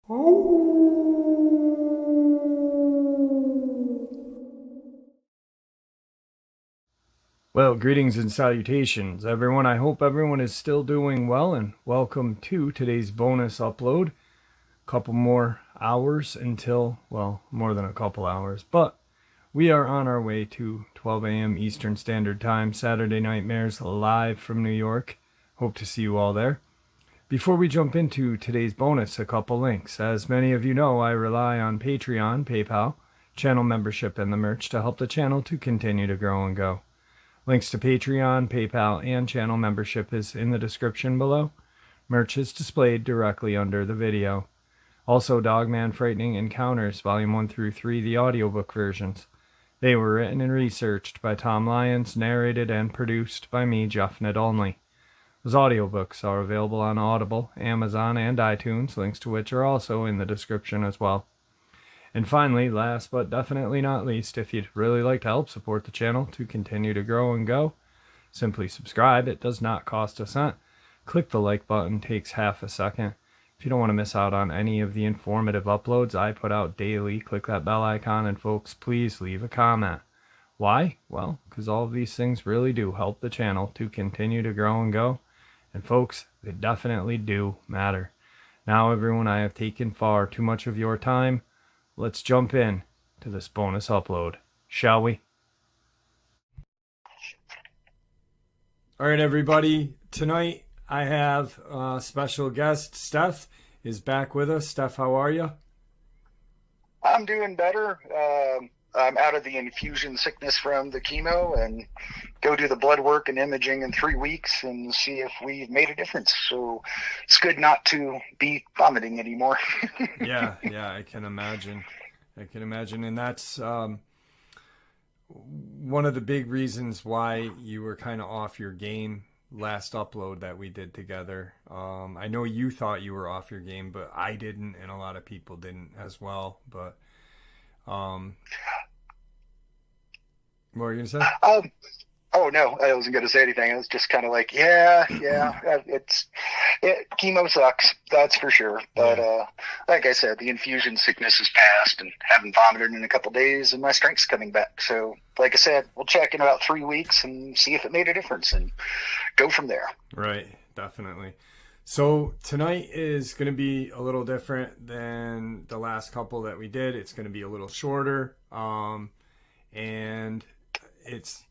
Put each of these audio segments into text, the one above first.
Well, greetings and salutations, everyone. I hope everyone is still doing well, and welcome to today's bonus upload. A couple more hours until, well, more than a couple hours, but we are on our way to 12 a.m. Eastern Standard Time, Saturday Nightmares, live from New York. Hope to see you all there. Before we jump into today's bonus, a couple links. As many of you know, I rely on Patreon, PayPal, channel membership, and the merch to help the channel to continue to grow and go. Links to Patreon, PayPal, and channel membership is in the description below. Merch is displayed directly under the video. Also, Dogman Frightening Encounters, Volume 1 through 3, the audiobook versions. They were written and researched by Tom Lyons, narrated and produced by me, Jeff Nadolny. Those audiobooks are available on Audible, Amazon, and iTunes, links to which are also in the description as well. And finally, last but definitely not least, if you'd really like to help support the channel to continue to grow and go, simply subscribe. It does not cost a cent. Click the like button, takes half a second. If you don't want to miss out on any of the informative uploads I put out daily, click that bell icon, and folks, please leave a comment. Why? Well, because all of these things really do help the channel to continue to grow and go. And folks, they definitely do matter. Now, everyone, I have taken far too much of your time. Let's jump in to this bonus upload, shall we? All right, everybody. Tonight I have a special guest. Steph is back with us. Steph, how are you? I'm doing better. I'm out of the infusion sickness from the chemo and go do the blood work and imaging in 3 weeks and see if we've made a difference. So it's good not to be vomiting anymore. Yeah, I can imagine. And that's one of the big reasons why you were kind of off your game last upload that we did together. I know you thought you were off your game, but I didn't, and a lot of people didn't as well. But what were you gonna say? Oh no, I wasn't gonna say anything. I was just kind of like, chemo sucks, that's for sure. But like I said, the infusion sickness is past, and haven't vomited in a couple days, and my strength's coming back. So, like I said, we'll check in about 3 weeks and see if it made a difference, and go from there. Right, definitely. So tonight is going to be a little different than the last couple that we did. It's going to be a little shorter, and it's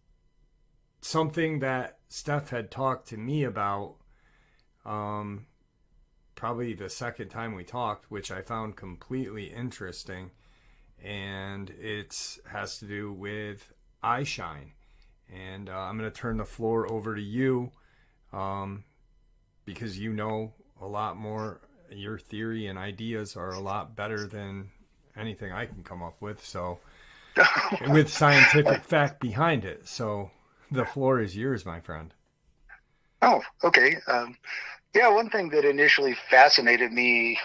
something that Steph had talked to me about probably the second time we talked, which I found completely interesting, and it has to do with eye shine. And I'm going to turn the floor over to you because you know a lot more. Your theory and ideas are a lot better than anything I can come up with, so with scientific fact behind it. So the floor is yours, my friend. Oh, okay. One thing that initially fascinated me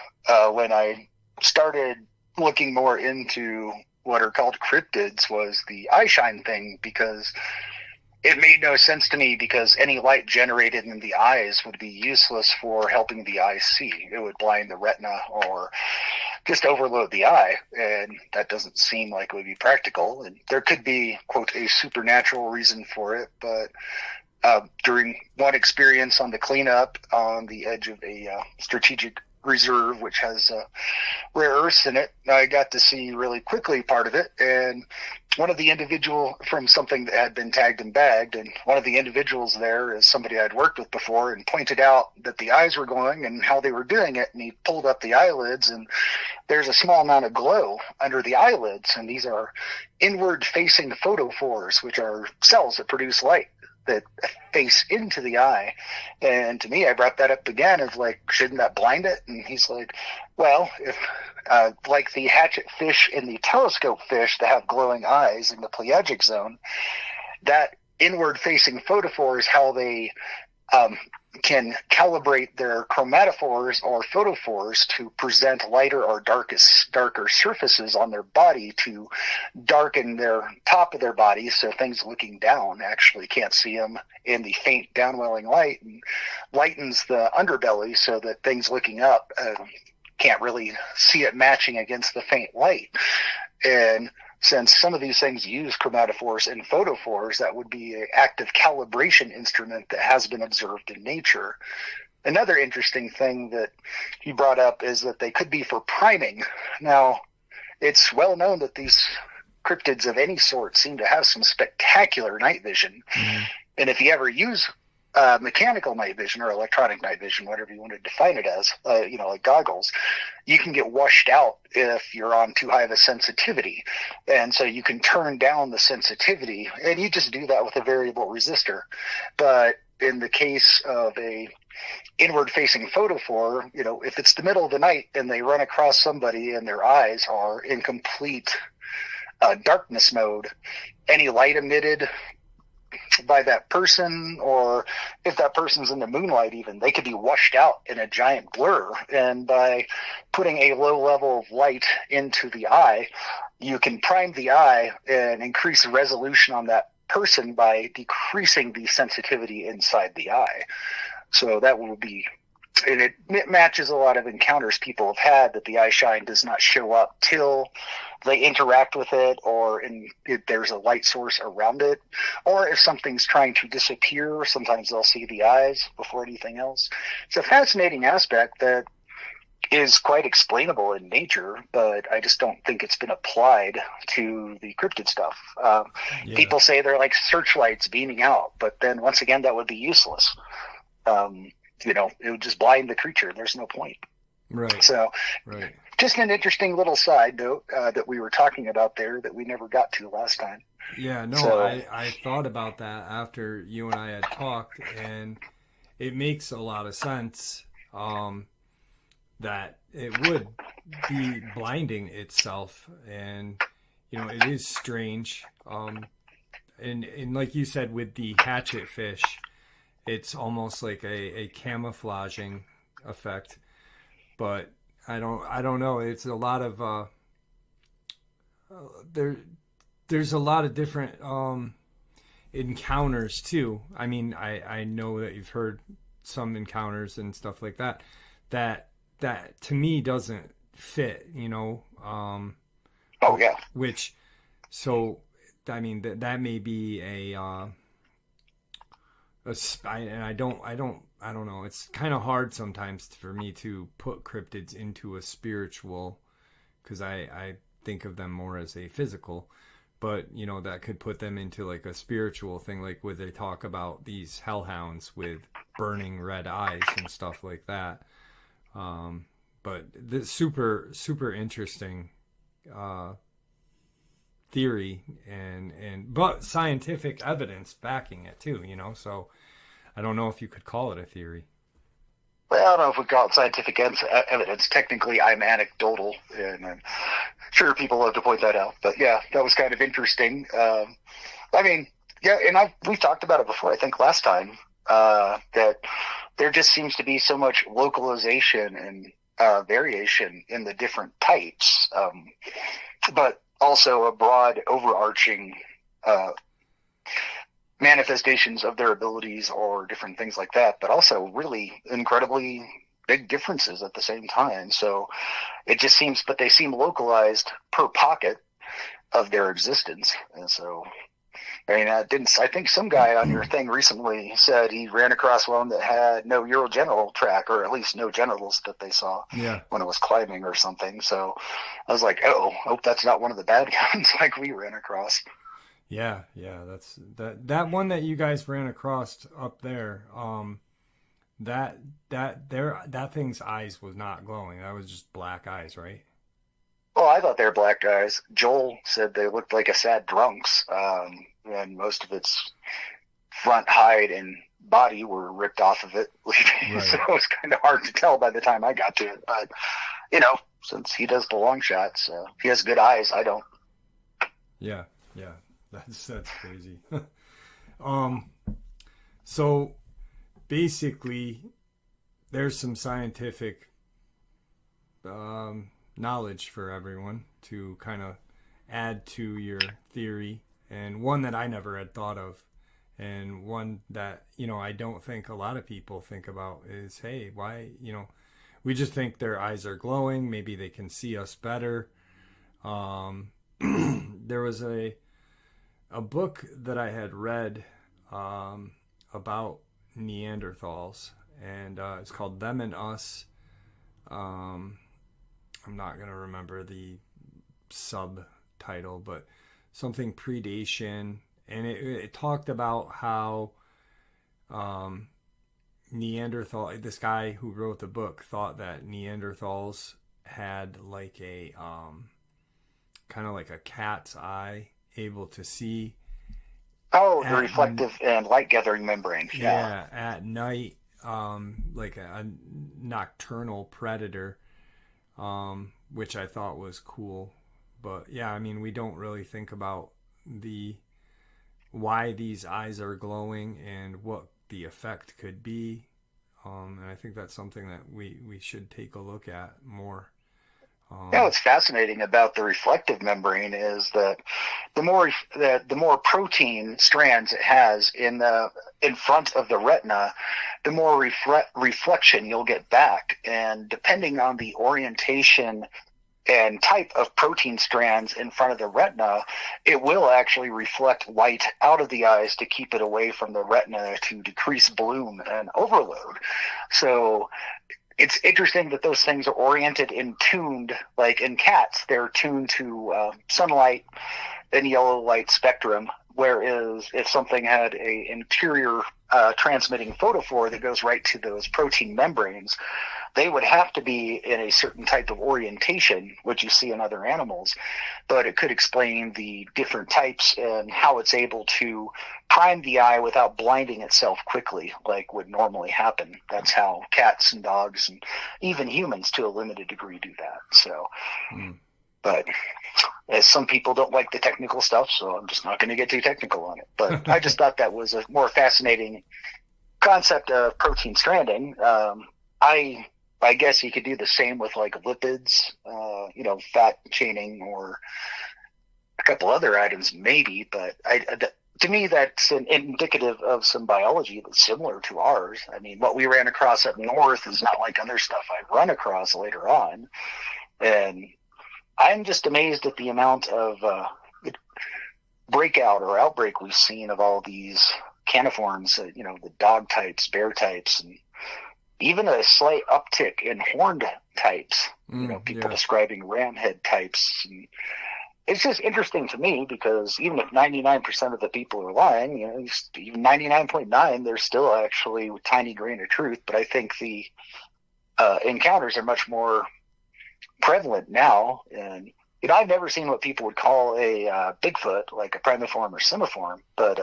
when I started looking more into what are called cryptids was the eye shine thing, because it made no sense to me, because any light generated in the eyes would be useless for helping the eye see. It would blind the retina or just overload the eye, and that doesn't seem like it would be practical. And there could be, quote, a supernatural reason for it, but during one experience on the cleanup on the edge of a strategic reserve, which has rare earths in it, I got to see really quickly part of it. And one of the individual from something that had been tagged and bagged, and one of the individuals there is somebody I'd worked with before, and pointed out that the eyes were glowing and how they were doing it. And he pulled up the eyelids, and there's a small amount of glow under the eyelids, and these are inward facing photophores, which are cells that produce light that face into the eye. And to me, I brought that up again of like, shouldn't that blind it? And he's like, well, if like the hatchet fish and the telescope fish that have glowing eyes in the pelagic zone, that inward facing photophore is how they can calibrate their chromatophores or photophores to present lighter or darker surfaces on their body to darken their top of their body, so things looking down actually can't see them in the faint downwelling light, and lightens the underbelly so that things looking up can't really see it matching against the faint light. And since some of these things use chromatophores and photophores, that would be an active calibration instrument that has been observed in nature. Another interesting thing that he brought up is that they could be for priming. Now, it's well known that these cryptids of any sort seem to have some spectacular night vision. Mm-hmm. And if you ever use mechanical night vision or electronic night vision, whatever you want to define it as, like goggles, you can get washed out if you're on too high of a sensitivity. And so you can turn down the sensitivity, and you just do that with a variable resistor. But in the case of a inward facing photophore, if it's the middle of the night and they run across somebody and their eyes are in complete darkness mode, any light emitted by that person, or if that person's in the moonlight even, they could be washed out in a giant blur. And by putting a low level of light into the eye, you can prime the eye and increase the resolution on that person by decreasing the sensitivity inside the eye. So that will be, and it matches a lot of encounters people have had, that the eye shine does not show up till they interact with it, or if there's a light source around it, or if something's trying to disappear, sometimes they'll see the eyes before anything else. It's a fascinating aspect that is quite explainable in nature, but I just don't think it's been applied to the cryptid stuff. People say they're like searchlights beaming out, but then once again, that would be useless. It would just blind the creature. There's no point. Right. So, right. Just an interesting little side note that we were talking about there that we never got to last time. Yeah, no, I thought about that after you and I had talked, and it makes a lot of sense that it would be blinding itself, and it is strange. And like you said, with the hatchet fish, it's almost like a camouflaging effect, but I don't know. It's a lot of there's a lot of different encounters too. I mean, I know that you've heard some encounters and stuff like that that to me doesn't fit, oh yeah. Which, so I mean that may be I don't know. It's kind of hard sometimes for me to put cryptids into a spiritual, because I think of them more as a physical, but that could put them into like a spiritual thing, like where they talk about these hellhounds with burning red eyes and stuff like that. But the super interesting theory but scientific evidence backing it too, so I don't know if you could call it a theory. Well, I don't know if we call it scientific evidence. Technically, I'm anecdotal, and I'm sure people love to point that out. But yeah, that was kind of interesting. I mean, yeah, and we've talked about it before, I think last time, that there just seems to be so much localization and variation in the different types, but also a broad overarching manifestations of their abilities or different things like that, but also really incredibly big differences at the same time. So it just seems, but they seem localized per pocket of their existence. And so, I mean, I think some guy on your thing recently said he ran across one that had no urogenital tract, or at least no genitals that they saw when it was climbing or something. So I was like, hope that's not one of the bad ones like we ran across. Yeah, that's that one that you guys ran across up there. That thing's eyes was not glowing. That was just black eyes, right? Oh, I thought they were black eyes. Joel said they looked like a sad drunk's, and most of its front hide and body were ripped off of it. Right. So it was kind of hard to tell by the time I got to it. But since he does the long shots, he has good eyes. I don't. Yeah. That's crazy. So basically there's some scientific knowledge for everyone to kind of add to your theory, and one that I never had thought of, and one that I don't think a lot of people think about is, hey, why we just think their eyes are glowing. Maybe they can see us better. There was a book that I had read about Neanderthals, and it's called Them and Us. I'm not going to remember the subtitle, but something predation. And it talked about how Neanderthal, this guy who wrote the book thought that Neanderthals had like a kind of like a cat's eye, able to see. Oh, the reflective and light gathering membrane. Yeah, at night, like a nocturnal predator, which I thought was cool. But yeah, I mean, we don't really think about why these eyes are glowing and what the effect could be. And I think that's something that we should take a look at more. What's fascinating about the reflective membrane is that the more protein strands it has in front of the retina, the more reflection you'll get back. And depending on the orientation and type of protein strands in front of the retina, it will actually reflect light out of the eyes to keep it away from the retina to decrease bloom and overload. So it's interesting that those things are oriented and tuned, like in cats, they're tuned to sunlight and yellow light spectrum. Whereas if something had a interior transmitting photophore that goes right to those protein membranes, they would have to be in a certain type of orientation, which you see in other animals. But it could explain the different types and how it's able to prime the eye without blinding itself quickly, like would normally happen. That's how cats and dogs and even humans to a limited degree do that. So, but as some people don't like the technical stuff, so I'm just not going to get too technical on it. But I just thought that was a more fascinating concept of protein stranding. I guess you could do the same with like lipids, fat chaining or a couple other items maybe, but to me that's indicative of some biology that's similar to ours. I mean, what we ran across up north is not like other stuff I've run across later on. And I'm just amazed at the amount of breakout or outbreak we've seen of all these caniforms, the dog types, bear types, and even a slight uptick in horned types, people describing ram head types. And it's just interesting to me because even if 99% of the people are lying, even 99.9, there's still actually a tiny grain of truth. But I think the encounters are much more prevalent now. And, I've never seen what people would call a Bigfoot, like a primiform or simiform, but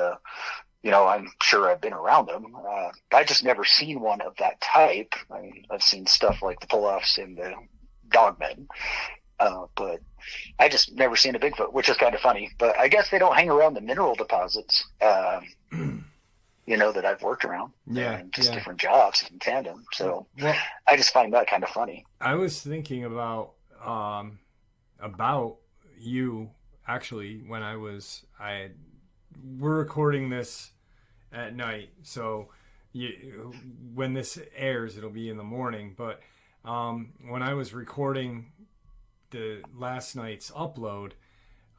I'm sure I've been around them. I just never seen one of that type. I mean, I've seen stuff like the pull-offs and the Dogman, but I just never seen a Bigfoot, which is kind of funny. But I guess they don't hang around the mineral deposits, that I've worked around. And just different jobs in tandem. So I just find that kind of funny. I was thinking about you actually when we're recording this at night, so when this airs it'll be in the morning, but when I was recording the last night's upload,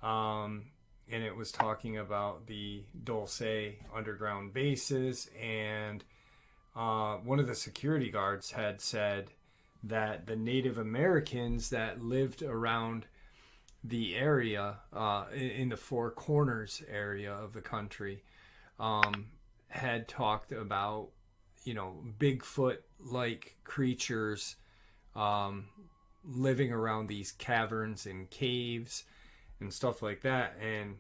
and it was talking about the Dulce underground bases, and one of the security guards had said that the Native Americans that lived around the area, in the Four Corners area of the country, had talked about, Bigfoot-like creatures living around these caverns and caves and stuff like that. And,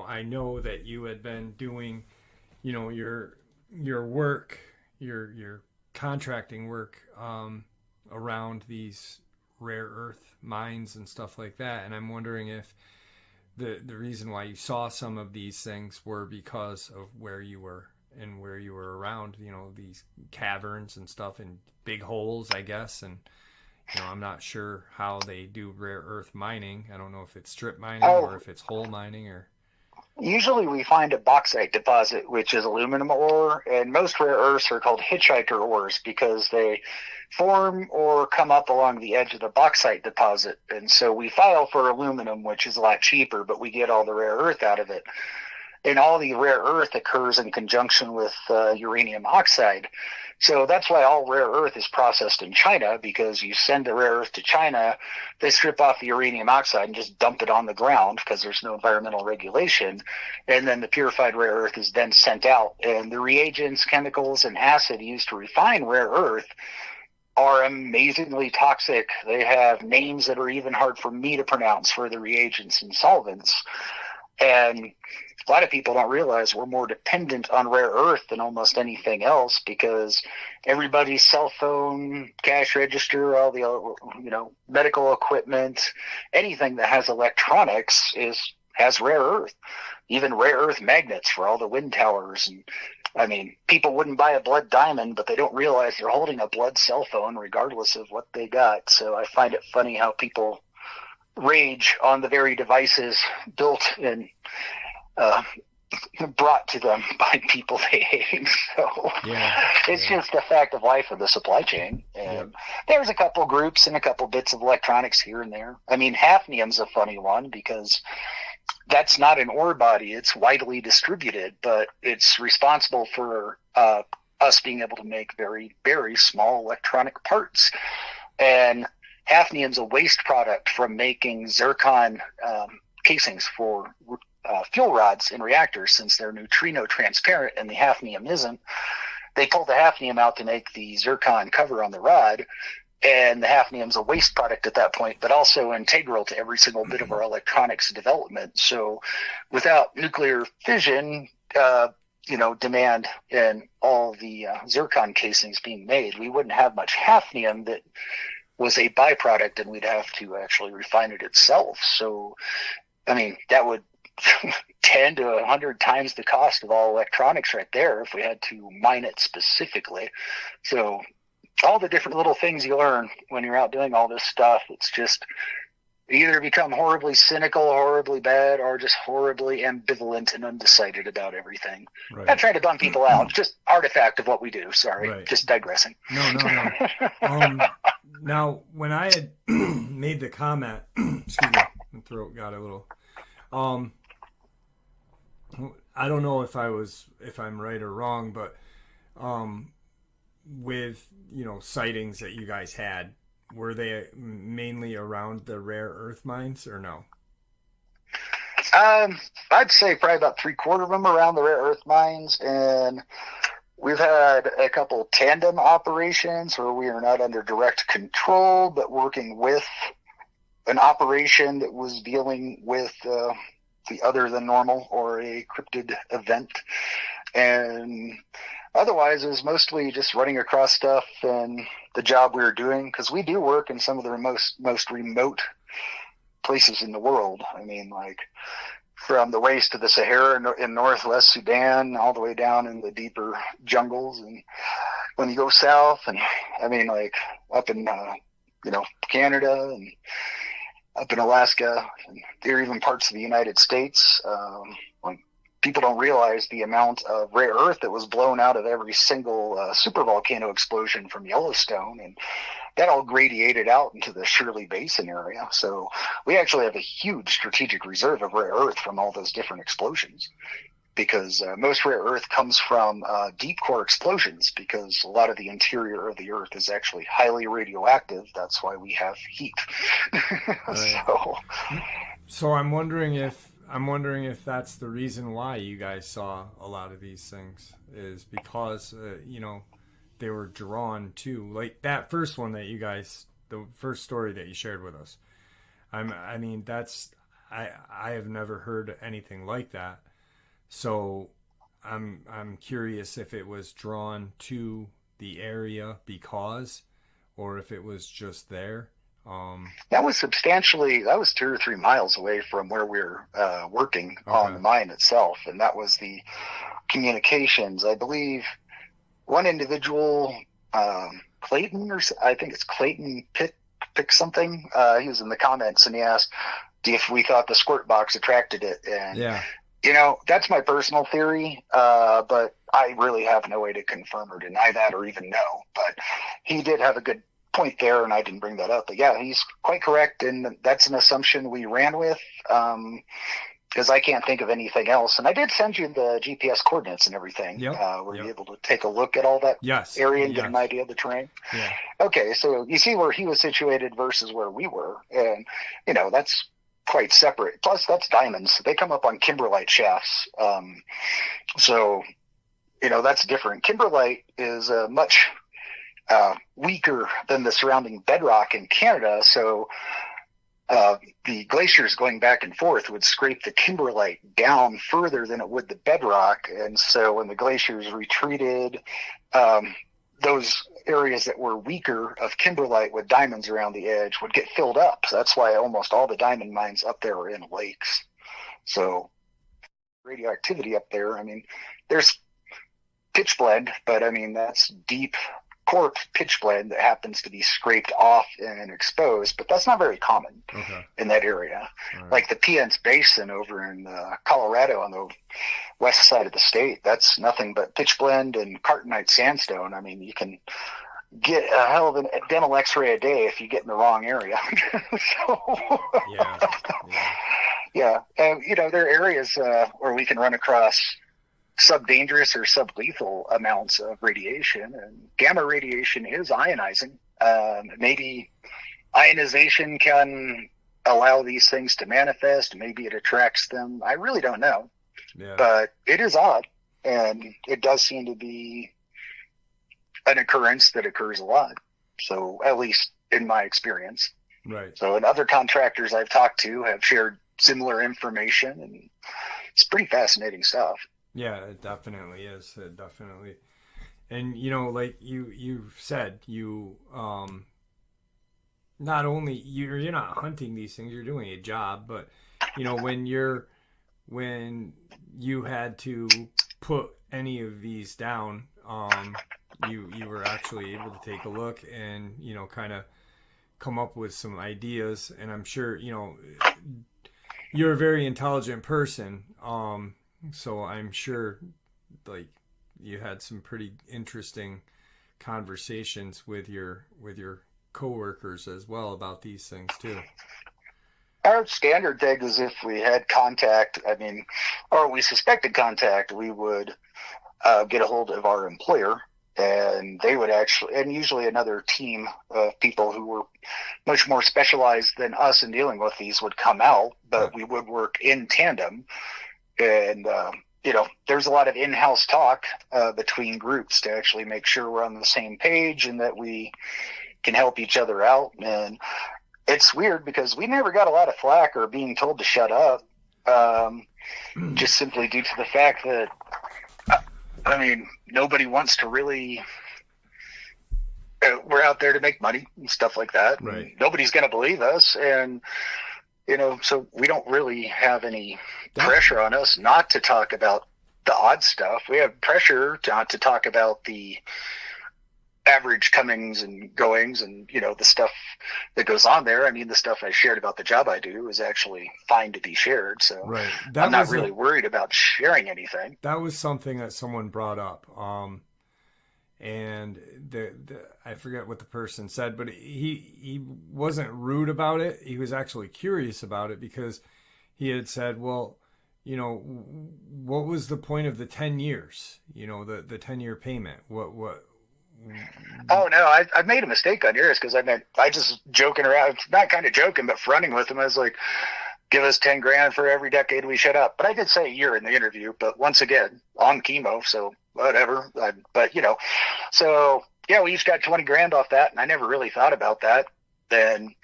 I know that you had been doing, your work, your contracting work, around these rare earth mines and stuff like that. And I'm wondering if the reason why you saw some of these things were because of where you were and where you were around, these caverns and stuff and big holes, I guess. And, I'm not sure how they do rare earth mining. I don't know if it's strip mining or if it's hole mining or. Usually we find a bauxite deposit, which is aluminum ore, and most rare earths are called hitchhiker ores because they form or come up along the edge of the bauxite deposit. And so we file for aluminum, which is a lot cheaper, but we get all the rare earth out of it. And all the rare earth occurs in conjunction with uranium oxide. So that's why all rare earth is processed in China, because you send the rare earth to China, they strip off the uranium oxide and just dump it on the ground because there's no environmental regulation. And then the purified rare earth is then sent out. And the reagents, chemicals, and acid used to refine rare earth are amazingly toxic. They have names that are even hard for me to pronounce for the reagents and solvents. And a lot of people don't realize we're more dependent on rare earth than almost anything else, because everybody's cell phone, cash register, all the medical equipment, anything that has electronics has rare earth. Even rare earth magnets for all the wind towers. And I mean, people wouldn't buy a blood diamond, but they don't realize they're holding a blood cell phone regardless of what they got. So I find it funny how people rage on the very devices built and brought to them by people they hate. So it's just a fact of life of the supply chain. And there's a couple groups and a couple bits of electronics here and there. I mean, hafnium's a funny one because that's not an ore body. It's widely distributed, but it's responsible for us being able to make very, very small electronic parts. And hafnium's a waste product from making zircon casings for fuel rods in reactors, since they're neutrino transparent and the hafnium isn't. They pull the hafnium out to make the zircon cover on the rod, and the hafnium's a waste product at that point, but also integral to every single bit of our electronics development. So without nuclear fission, demand and all the zircon casings being made, we wouldn't have much hafnium that was a byproduct, and we'd have to actually refine it itself. So, I mean, that would 10 to 100 times the cost of all electronics right there if we had to mine it specifically. So all the different little things you learn when you're out doing all this stuff, it's just either become horribly cynical, horribly bad, or just horribly ambivalent and undecided about everything. Right. I'm trying to bum people out. It's just artifact of what we do. Sorry, just digressing. No. Now, when I had made the comment, excuse me, my throat got a little. I don't know if I'm right or wrong, but with sightings that you guys had, were they mainly around the rare earth mines or no? I'd say probably about 3/4 of them around the rare earth mines, and we've had a couple tandem operations where we are not under direct control, but working with an operation that was dealing with the other than normal or a crypted event. And otherwise, it was mostly just running across stuff and the job we were doing, because we do work in some of the most remote places in the world. I mean, like from the waste of the Sahara in northwest Sudan, all the way down in the deeper jungles. And when you go south, and I mean, like up in Canada and up in Alaska, and there are even parts of the United States. People don't realize the amount of rare earth that was blown out of every single supervolcano explosion from Yellowstone, and that all gradiated out into the Shirley Basin area. So we actually have a huge strategic reserve of rare earth from all those different explosions, because most rare earth comes from deep core explosions, because a lot of the interior of the earth is actually highly radioactive. That's why we have heat. Right. So I'm wondering if that's the reason why you guys saw a lot of these things, is because they were drawn to, like that first one that you guys, the first story that you shared with us. I mean that's I have never heard anything like that. So I'm curious if it was drawn to the area because, or if it was just there. That was 2 or 3 miles away from where we were working on the mine itself. And that was the communications. I believe one individual, Clayton, or I think it's Clayton pick something. He was in the comments and he asked if we thought the squirt box attracted it. And That's my personal theory, but I really have no way to confirm or deny that or even know. But he did have a good point there, and I didn't bring that up. But yeah, he's quite correct, and that's an assumption we ran with, because I can't think of anything else. And I did send you the GPS coordinates and everything. Yep. Were you Yep. able to take a look at all that Yes. area and get Yes. an idea of the terrain? Yeah. Okay, so you see where he was situated versus where we were, and that's quite separate. Plus, that's diamonds. They come up on kimberlite shafts, so that's different. Kimberlite is much weaker than the surrounding bedrock in Canada, so the glaciers going back and forth would scrape the kimberlite down further than it would the bedrock, and so when the glaciers retreated, those areas that were weaker of kimberlite with diamonds around the edge would get filled up. So that's why almost all the diamond mines up there are in lakes. So radioactivity up there, there's pitch blende, but that's deep core pitch blende that happens to be scraped off and exposed, but that's not very common in that area. Right. Like the Pienz Basin over in Colorado on the west side of the state, that's nothing but pitch blende and cartonite sandstone. You can get a hell of a dental x-ray a day if you get in the wrong area. Yeah. And, there are areas where we can run across sub-dangerous or sub-lethal amounts of radiation, and gamma radiation is ionizing. Maybe ionization can allow these things to manifest. Maybe it attracts them. I really don't know. Yeah. But it is odd, and it does seem to be an occurrence that occurs a lot. So at least in my experience. Right. So, and other contractors I've talked to have shared similar information, and it's pretty fascinating stuff. Yeah, it definitely is. It definitely. And like you said, you not only you're not hunting these things, you're doing a job, but when you had to put any of these down, you were actually able to take a look and kind of come up with some ideas. And I'm sure you're a very intelligent person, so I'm sure like you had some pretty interesting conversations with your coworkers as well about these things too. Our standard thing is if we had contact, or we suspected contact, we would get a hold of our employer, and they would and usually another team of people who were much more specialized than us in dealing with these would come out, but we would work in tandem. And, there's a lot of in-house talk between groups to actually make sure we're on the same page and that we can help each other out. And it's weird because we never got a lot of flack or being told to shut up, just simply due to the fact that, nobody wants to really, we're out there to make money and stuff like that. Right. Nobody's going to believe us. And, so we don't really have any pressure on us not to talk about the odd stuff. We have pressure not to talk about the average comings and goings and, the stuff that goes on there. The stuff I shared about the job I do is actually fine to be shared. So right. I'm not really worried about sharing anything. That was something that someone brought up. And I forget what the person said, but he wasn't rude about it. He was actually curious about it because he had said, well, what was the point of the 10 years, the 10-year payment? What? Oh no, I made a mistake on yours because I just joking around, not kind of joking, but fronting with him. I was like, give us 10 grand for every decade we shut up. But I did say a year in the interview, but once again, on chemo, so whatever. So yeah, we each got 20 grand off that, and I never really thought about that. Then,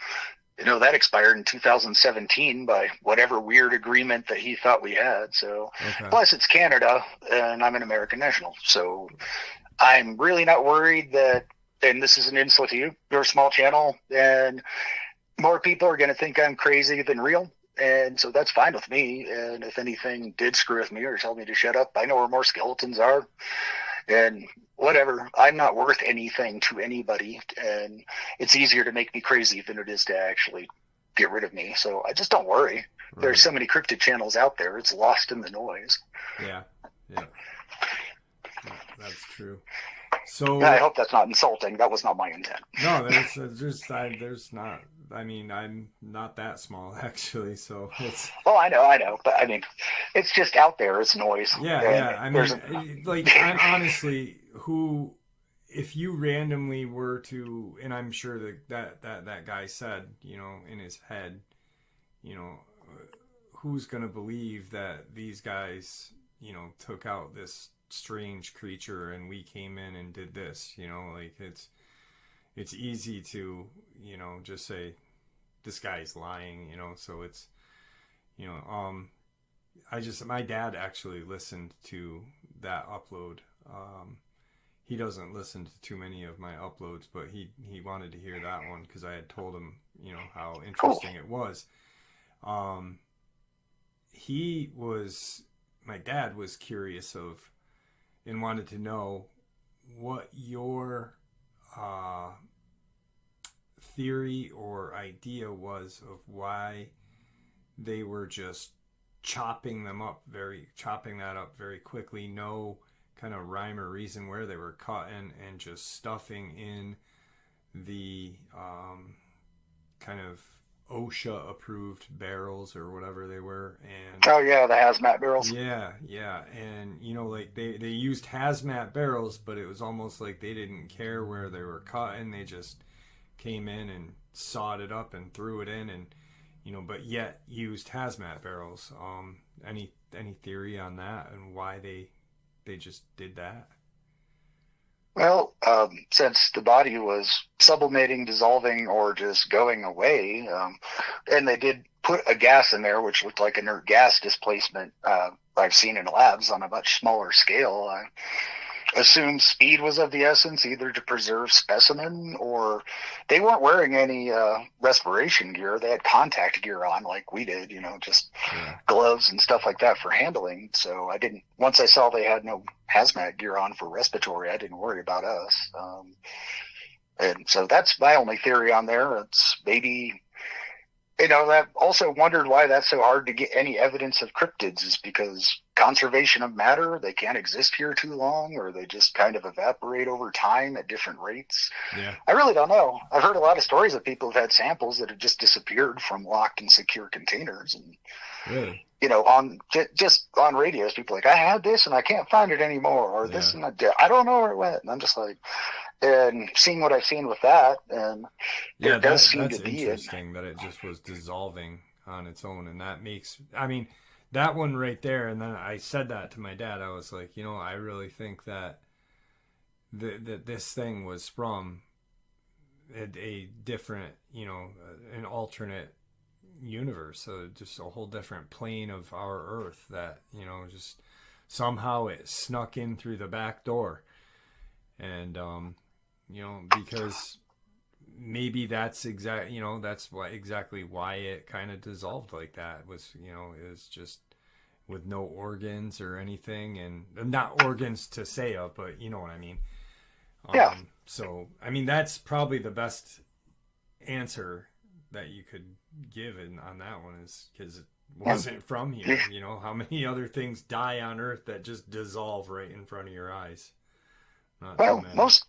that expired in 2017 by whatever weird agreement that he thought we had. So, Plus it's Canada, and I'm an American national. So I'm really not worried that, and this is an insult to you, you're a small channel, and more people are going to think I'm crazy than real. And so that's fine with me. And if anything did screw with me or tell me to shut up, I know where more skeletons are. And whatever, I'm not worth anything to anybody. And it's easier to make me crazy than it is to actually get rid of me. So I just don't worry. there's so many cryptid channels out there. It's lost in the noise. Yeah. That's true. So I hope that's not insulting. That was not my intent. No, there's not. I mean, I'm not that small actually, so it's. Oh, I know, but I mean, it's just out there. It's noise. Yeah. I mean, honestly, if you randomly were to, and I'm sure that guy said, in his head, who's gonna believe that these guys, took out this strange creature and we came in and did this, it's easy to just say this guy's lying, so it's my dad actually listened to that upload. He doesn't listen to too many of my uploads, but he wanted to hear that one because I had told him how interesting it was. My dad was curious of and wanted to know what your theory or idea was of why they were just chopping that up very quickly, no kind of rhyme or reason where they were cutting, and just stuffing in the kind of OSHA approved barrels or whatever they were. And oh yeah, the hazmat barrels. Yeah, and they used hazmat barrels, but it was almost like they didn't care where they were cutting. They just came in and sawed it up and threw it in, and but yet used hazmat barrels. Any theory on that and why they just did that? Well, since the body was sublimating, dissolving, or just going away, and they did put a gas in there, which looked like inert gas displacement, I've seen in labs on a much smaller scale. I assume speed was of the essence, either to preserve specimen, or they weren't wearing any respiration gear. They had contact gear on like we did, just gloves and stuff like that for handling. So once I saw they had no hazmat gear on for respiratory, I didn't worry about us. And so that's my only theory on there. It's maybe, I've also wondered why that's so hard to get any evidence of cryptids, is because conservation of matter, they can't exist here too long, or they just kind of evaporate over time at different rates. Yeah. I really don't know. I've heard a lot of stories of people who've had samples that have just disappeared from locked and secure containers. And, really? Just on radios, people are like, I had this and I can't find it anymore, or this and I don't know where it went. And I'm just like, and seeing what I've seen with that, and there does seem to be interesting that it just was dissolving on its own, and that makes, I mean, that one right there. And then I said that to my dad. I was like, I really think that this thing was from a different, an alternate universe, so just a whole different plane of our Earth that just somehow it snuck in through the back door, and because maybe that's exactly why it kind of dissolved like that. It was it was just with no organs or anything, and not organs to say of, but you know what I mean. So I mean, that's probably the best answer that you could give on that one, is because it wasn't from here. How many other things die on Earth that just dissolve right in front of your eyes? Most,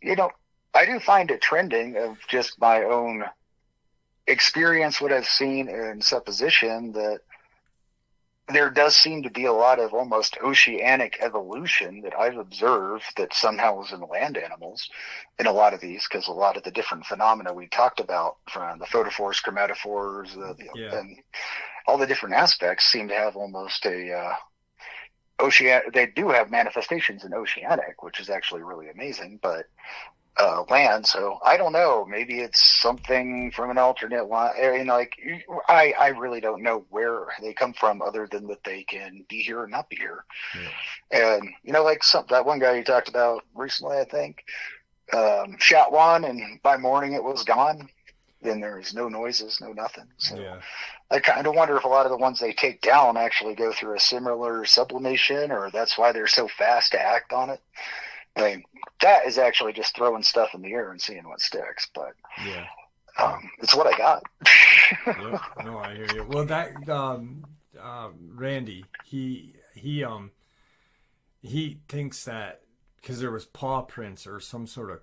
I do find it trending, of just my own experience, what I've seen in supposition, that there does seem to be a lot of almost oceanic evolution that I've observed that somehow was in land animals in a lot of these, because a lot of the different phenomena we talked about, from the photophores, chromatophores, and all the different aspects, seem to have almost a they do have manifestations in oceanic, which is actually really amazing, but land. So I don't know. Maybe it's something from an alternate line. I really don't know where they come from, other than that they can be here or not be here. Yeah. And that one guy you talked about recently, I think, shot one, and by morning it was gone. Then there's no noises, no nothing. So I kind of wonder if a lot of the ones they take down actually go through a similar sublimation, or that's why they're so fast to act on it. I mean, that is actually just throwing stuff in the air and seeing what sticks, but it's what I got. Yep. No, I hear you. Well, that Randy, he thinks that because there was paw prints or some sort of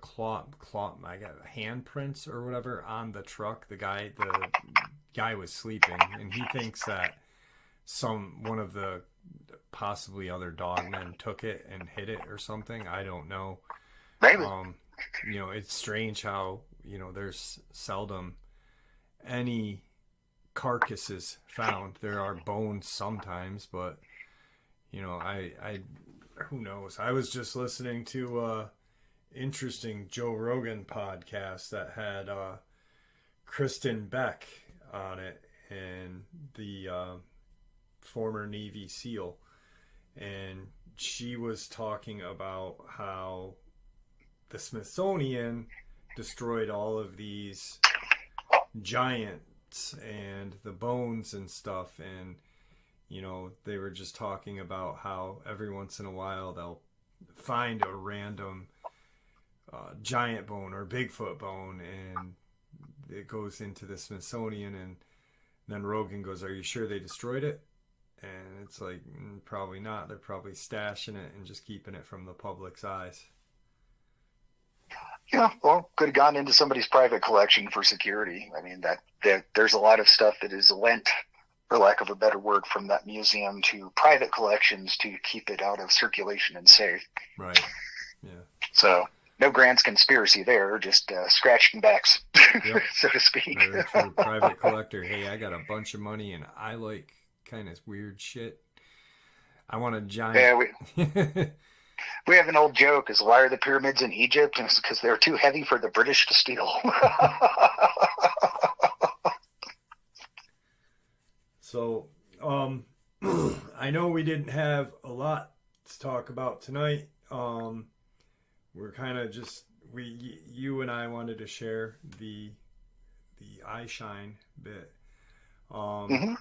I got hand prints or whatever on the truck. The guy was sleeping, and he thinks that one of the possibly other dogmen took it and hit it or something. I don't know. Maybe. It's strange how there's seldom any carcasses found. There are bones sometimes, but I who knows. I was just listening to interesting Joe Rogan podcast that had Kristen Beck on it, and the former Navy SEAL, and she was talking about how the Smithsonian destroyed all of these giants and the bones and stuff, and they were just talking about how every once in a while they'll find a random giant bone or Bigfoot bone, and it goes into the Smithsonian, and then Rogan goes, "Are you sure they destroyed it?" And it's like, probably not. They're probably stashing it and just keeping it from the public's eyes. Yeah, well, could have gone into somebody's private collection for security. I mean, that there's a lot of stuff that is lent, for lack of a better word, from that museum to private collections to keep it out of circulation and safe. Right. Yeah. So no grand conspiracy there, just scratching backs, yep. So to speak. Very true. Private collector. Hey, I got a bunch of money and I like kind of weird shit. I want a giant. Yeah, we have an old joke: is why are the pyramids in Egypt? And it's because they're too heavy for the British to steal. So, I know we didn't have a lot to talk about tonight. We're kind of just you and I wanted to share the eye shine bit. Mm-hmm.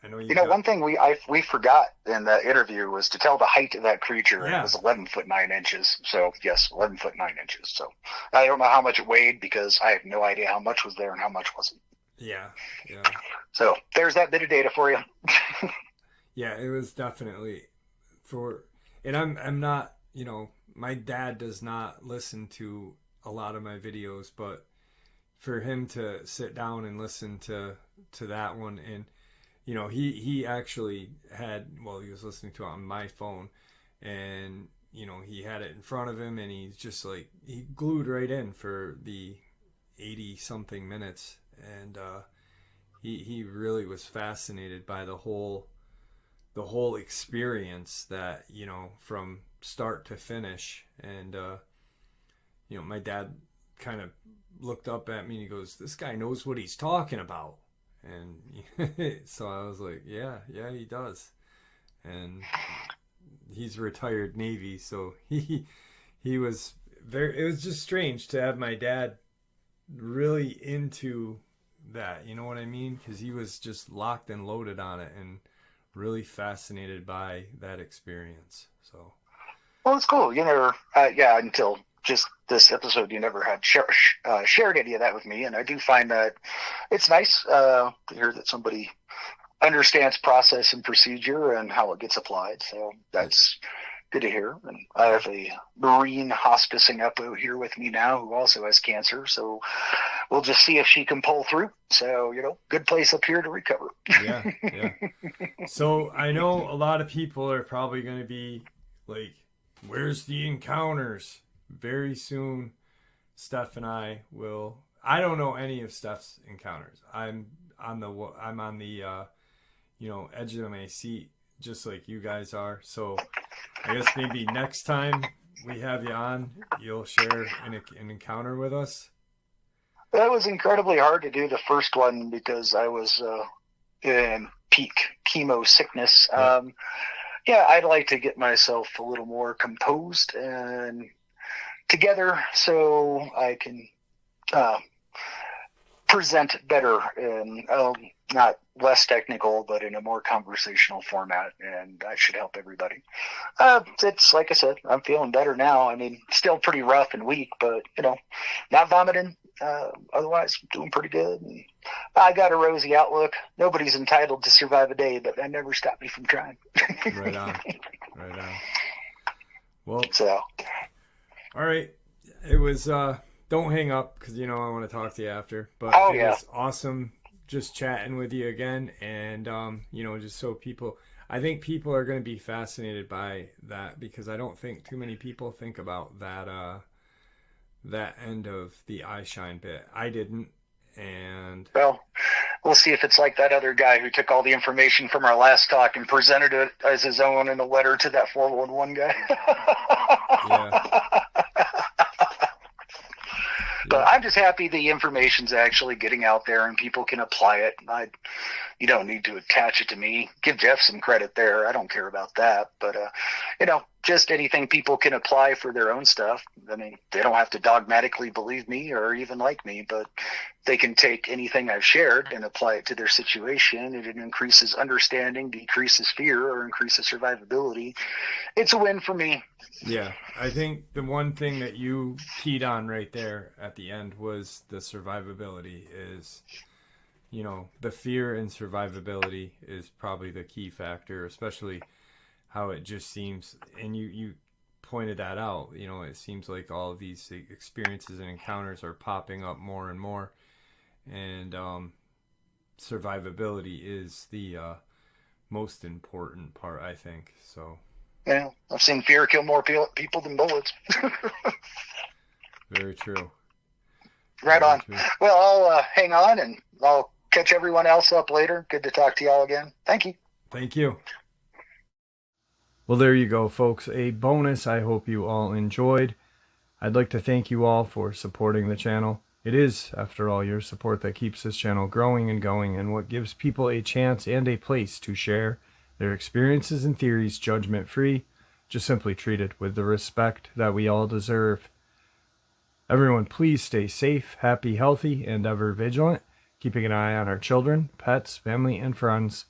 I know one thing we forgot in the interview was to tell the height of that creature. Yeah. It was 11 foot 9 inches. So yes, 11 foot 9 inches. So I don't know how much it weighed because I have no idea how much was there and how much wasn't. Yeah. So there's that bit of data for you. Yeah, it was definitely and I'm not, my dad does not listen to a lot of my videos, but for him to sit down and listen to that one, and he actually he was listening to it on my phone, and he had it in front of him, and he's just like, he glued right in for the 80 something minutes, and he really was fascinated by the whole experience, that from start to finish. And my dad kind of looked up at me and he goes, "This guy knows what he's talking about." And so I was like, yeah, he does. And he's retired Navy, so he was it was just strange to have my dad really into that, you know what I mean? Because he was just locked and loaded on it and really fascinated by that experience. So, well, it's cool. You never, until just this episode, you never had shared any of that with me, and I do find that it's nice to hear that somebody understands process and procedure and how it gets applied. So that's good to hear. And I have a Marine hospicing up here with me now who also has cancer, so we'll just see if she can pull through. So, good place up here to recover. Yeah. So I know a lot of people are probably going to be like, where's the encounters? Very soon, Steph and I don't know any of Steph's encounters. I'm on the edge of my seat, just like you guys are. So I guess maybe next time we have you on, you'll share an encounter with us. That was incredibly hard to do the first one because I was in peak chemo sickness. I'd like to get myself a little more composed and together so I can present better and not less technical, but in a more conversational format, and that should help everybody. It's like I said, I'm feeling better now. I mean, still pretty rough and weak, but not vomiting, Otherwise, doing pretty good. And I got a rosy outlook. Nobody's entitled to survive a day, but that never stopped me from trying. Right on. Right on. Well, so. All right. It was, don't hang up because, I want to talk to you after. But it was awesome just chatting with you again. And, just so I think people are going to be fascinated by that because I don't think too many people think about that end of the eye shine bit. I didn't. And well, we'll see if it's like that other guy who took all the information from our last talk and presented it as his own in a letter to that 411 guy. Yeah. But I'm just happy the information's actually getting out there and people can apply it. You don't need to attach it to me. Give Jeff some credit there. I don't care about that. But, just anything people can apply for their own stuff. I mean, they don't have to dogmatically believe me or even like me, but they can take anything I've shared and apply it to their situation. It increases understanding, decreases fear, or increases survivability. It's a win for me. Yeah, I think the one thing that you keyed on right there at the end was the survivability is, the fear and survivability is probably the key factor, especially how it just seems, and you pointed that out, it seems like all of these experiences and encounters are popping up more and more, and survivability is the most important part, I think. So yeah, I've seen fear kill more people than bullets. Very true. Right on. Well, I'll hang on and I'll catch everyone else up later. Good to talk to y'all again. Thank you. Thank you. Well, there you go, folks. A bonus I hope you all enjoyed. I'd like to thank you all for supporting the channel. It is, after all, your support that keeps this channel growing and going and what gives people a chance and a place to share their experiences and theories judgment-free, just simply treated with the respect that we all deserve. Everyone, please stay safe, happy, healthy, and ever vigilant, keeping an eye on our children, pets, family, and friends.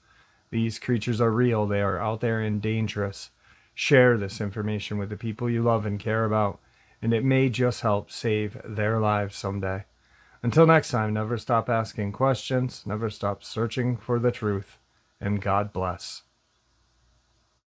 These creatures are real. They are out there and dangerous. Share this information with the people you love and care about, and it may just help save their lives someday. Until next time, never stop asking questions, never stop searching for the truth, and God bless.